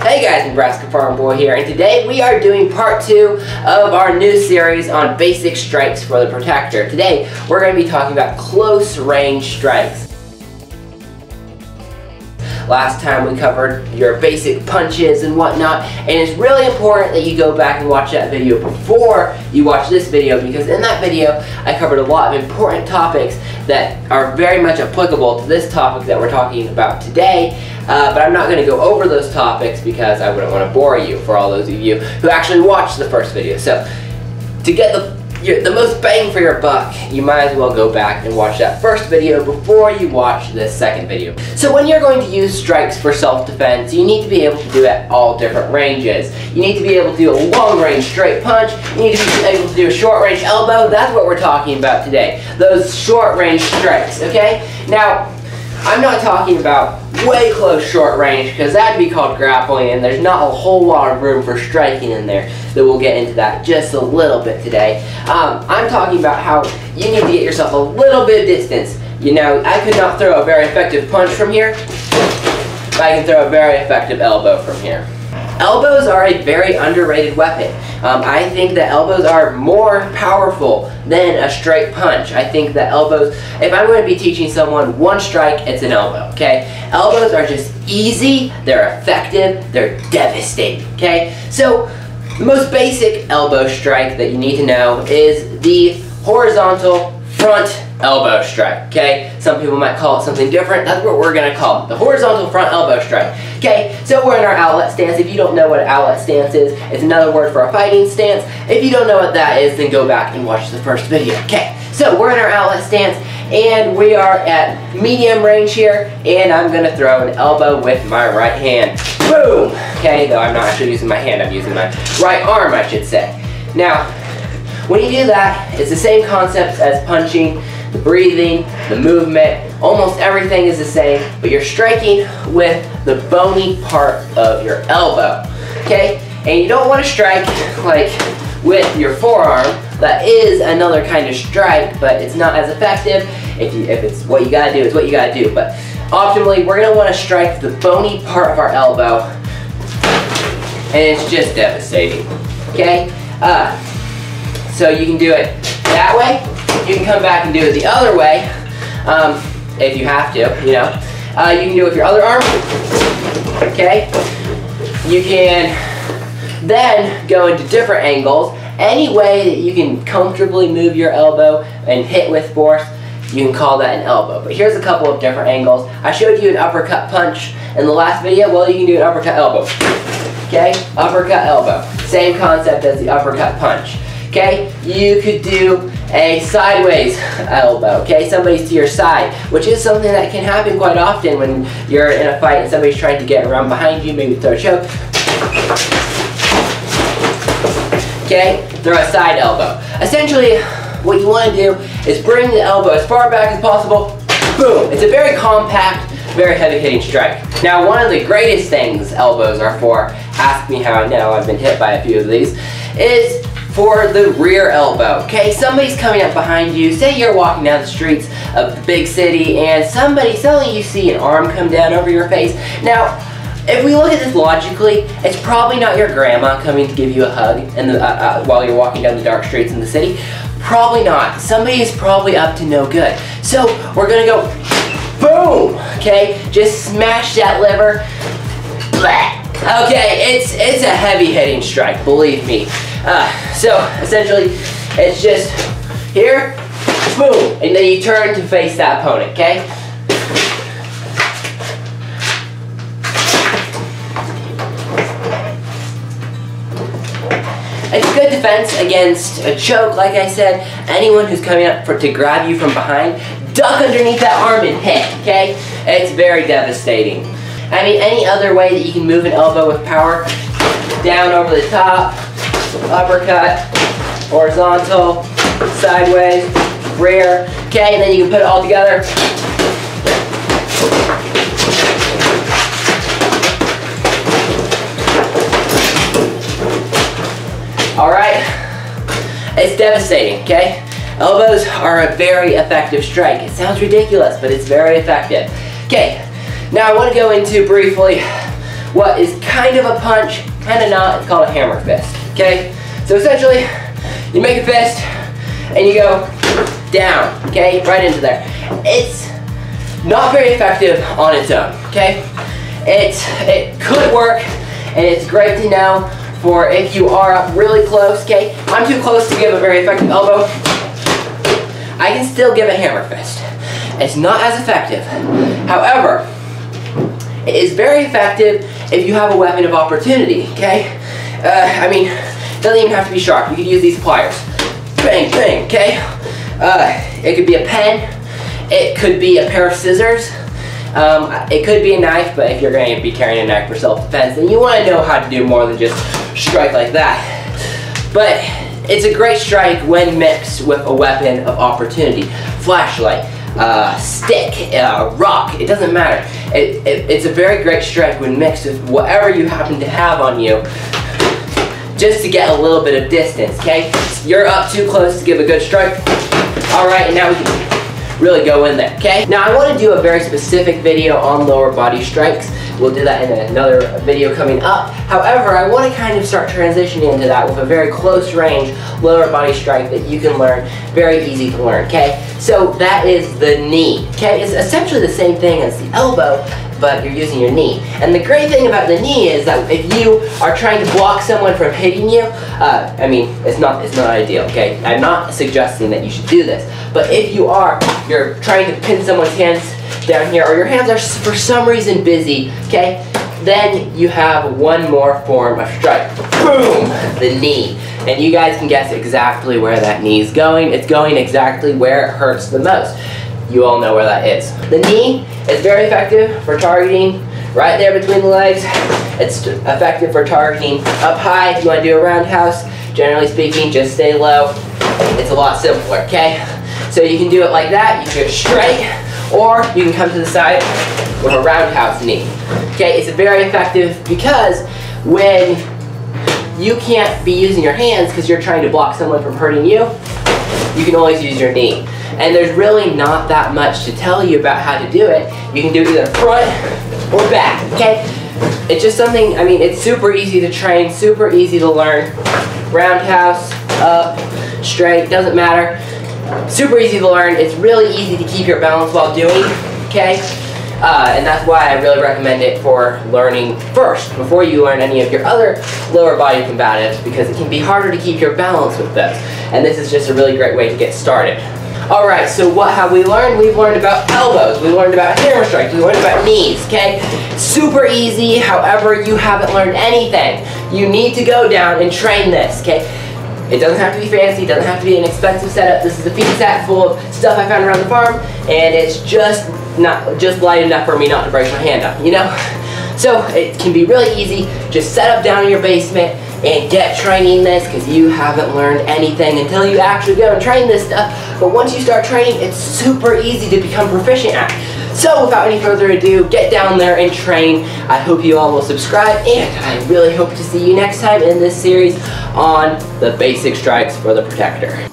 Hey guys, Nebraska Farm Boy here, and today we are doing part 2 of our new series on basic strikes for the protector. Today we're going to be talking about close range strikes. Last time we covered your basic punches and whatnot, and it's really important that you go back and watch that video before you watch this video, because in that video I covered a lot of important topics that are very much applicable to this topic that we're talking about today. But I'm not going to go over those topics because I wouldn't want to bore you, for all those of you who actually watched the first video. So to get the most bang for your buck, you might as well go back and watch that first video before you watch this second video. So when you're going to use strikes for self-defense, you need to be able to do it at all different ranges. You need to be able to do a long-range straight punch. You need to be able to do a short-range elbow. That's what we're talking about today. Those short-range strikes, okay? Now, I'm not talking about way close short range, because that'd be called grappling, and there's not a whole lot of room for striking in there. That we'll get into that just a little bit today. I'm talking about how you need to get yourself a little bit of distance. You know, I could not throw a very effective punch from here, but I can throw a very effective elbow from here. Elbows are a very underrated weapon. I think that elbows are more powerful than a straight punch. I think that elbows, if I'm going to be teaching someone one strike, it's an elbow, okay? Elbows are just easy, they're effective, they're devastating, okay? So, the most basic elbow strike that you need to know is the horizontal front elbow strike, okay? Some people might call it something different. That's what we're going to call it, the horizontal front elbow strike. Okay, so we're in our outlet stance. If you don't know what an outlet stance is, it's another word for a fighting stance. If you don't know what that is, then go back and watch the first video. Okay, so we're in our outlet stance, and we are at medium range here, and I'm going to throw an elbow with my right hand. Boom! Okay, though I'm not actually using my hand, I'm using my right arm, I should say. Now, when you do that, it's the same concept as punching. The breathing, the movement, almost everything is the same, but you're striking with the bony part of your elbow, okay? And you don't want to strike like with your forearm. That is another kind of strike, but it's not as effective. If it's what you gotta do, it's what you gotta do. But optimally, we're gonna want to strike the bony part of our elbow, and it's just devastating, okay? So you can do it that way. You can come back and do it the other way, if you have to, you know. You can do it with your other arm, okay? You can then go into different angles. Any way that you can comfortably move your elbow and hit with force, you can call that an elbow. But here's a couple of different angles. I showed you an uppercut punch in the last video. Well, you can do an uppercut elbow, okay? Uppercut elbow, same concept as the uppercut punch. Okay, you could do a sideways elbow, okay? Somebody's to your side, which is something that can happen quite often when you're in a fight and somebody's trying to get around behind you, maybe throw a choke. Okay, throw a side elbow. Essentially, what you want to do is bring the elbow as far back as possible. Boom! It's a very compact, very heavy-hitting strike. Now, one of the greatest things elbows are for, ask me how I know, I've been hit by a few of these, is for the rear elbow, okay? Somebody's coming up behind you. Say you're walking down the streets of the big city and suddenly you see an arm come down over your face. Now, if we look at this logically, it's probably not your grandma coming to give you a hug while you're walking down the dark streets in the city. Probably not. Somebody is probably up to no good. So we're gonna go boom, okay? Just smash that liver. Blah. Okay, it's a heavy hitting strike, believe me. So essentially, it's just here, boom, and then you turn to face that opponent, okay? It's a good defense against a choke, like I said. Anyone who's coming up to grab you from behind, duck underneath that arm and hit, okay? It's very devastating. I mean, any other way that you can move an elbow with power, down over the top, uppercut, horizontal, sideways, rear, okay, and then you can put it all together. Alright, it's devastating, okay? Elbows are a very effective strike. It sounds ridiculous, but it's very effective. Okay, now I want to go into briefly what is kind of a punch, kind of not. It's called a hammer fist, okay? So essentially, you make a fist, and you go down, okay? Right into there. It's not very effective on its own, okay? It could work, and it's great to know for if you are up really close, okay? I'm too close to give a very effective elbow. I can still give a hammer fist. It's not as effective. However, it is very effective if you have a weapon of opportunity, okay? I mean, it doesn't even have to be sharp. You could use these pliers. Bang, bang, okay? It could be a pen. It could be a pair of scissors. It could be a knife, but if you're going to be carrying a knife for self-defense, then you want to know how to do more than just strike like that. But it's a great strike when mixed with a weapon of opportunity. Flashlight, stick, rock, it doesn't matter. It's a very great strike when mixed with whatever you happen to have on you, just to get a little bit of distance, okay? You're up too close to give a good strike. All right, and now we can really go in there, okay? Now I want to do a very specific video on lower body strikes. We'll do that in another video coming up. However, I want to kind of start transitioning into that with a very close range lower body strike that you can learn, very easy to learn, okay? So that is the knee, okay? It's essentially the same thing as the elbow, but you're using your knee. And the great thing about the knee is that if you are trying to block someone from hitting you, I mean, it's not ideal, okay? I'm not suggesting that you should do this, but if you're trying to pin someone's hands down here, or your hands are for some reason busy, okay? Then you have one more form of strike. Boom! The knee. And you guys can guess exactly where that knee is going. It's going exactly where it hurts the most. You all know where that is. The knee is very effective for targeting right there between the legs. It's effective for targeting up high if you want to do a roundhouse. Generally speaking, just stay low. It's a lot simpler, okay? So you can do it like that. You can do it straight, or you can come to the side with a roundhouse knee. Okay, it's very effective because when you can't be using your hands because you're trying to block someone from hurting you, you can always use your knee. And there's really not that much to tell you about how to do it. You can do either front or back, okay? It's just something, I mean, it's super easy to train, super easy to learn. Roundhouse, up, straight, doesn't matter. Super easy to learn. It's really easy to keep your balance while doing, okay? And that's why I really recommend it for learning first, before you learn any of your other lower body combatives, because it can be harder to keep your balance with those. And this is just a really great way to get started. Alright, so what have we learned? We've learned about elbows, we learned about hammer strikes, we learned about knees, okay? Super easy, however, you haven't learned anything. You need to go down and train this, okay? It doesn't have to be fancy, it doesn't have to be an expensive setup. This is a feed sack full of stuff I found around the farm, and it's just light enough for me not to break my hand up, you know? So it can be really easy. Just set up down in your basement and get training this, because you haven't learned anything until you actually go and train this stuff. But once you start training, it's super easy to become proficient at. So without any further ado, get down there and train. I hope you all will subscribe, and I really hope to see you next time in this series on the basic strikes for the Protector.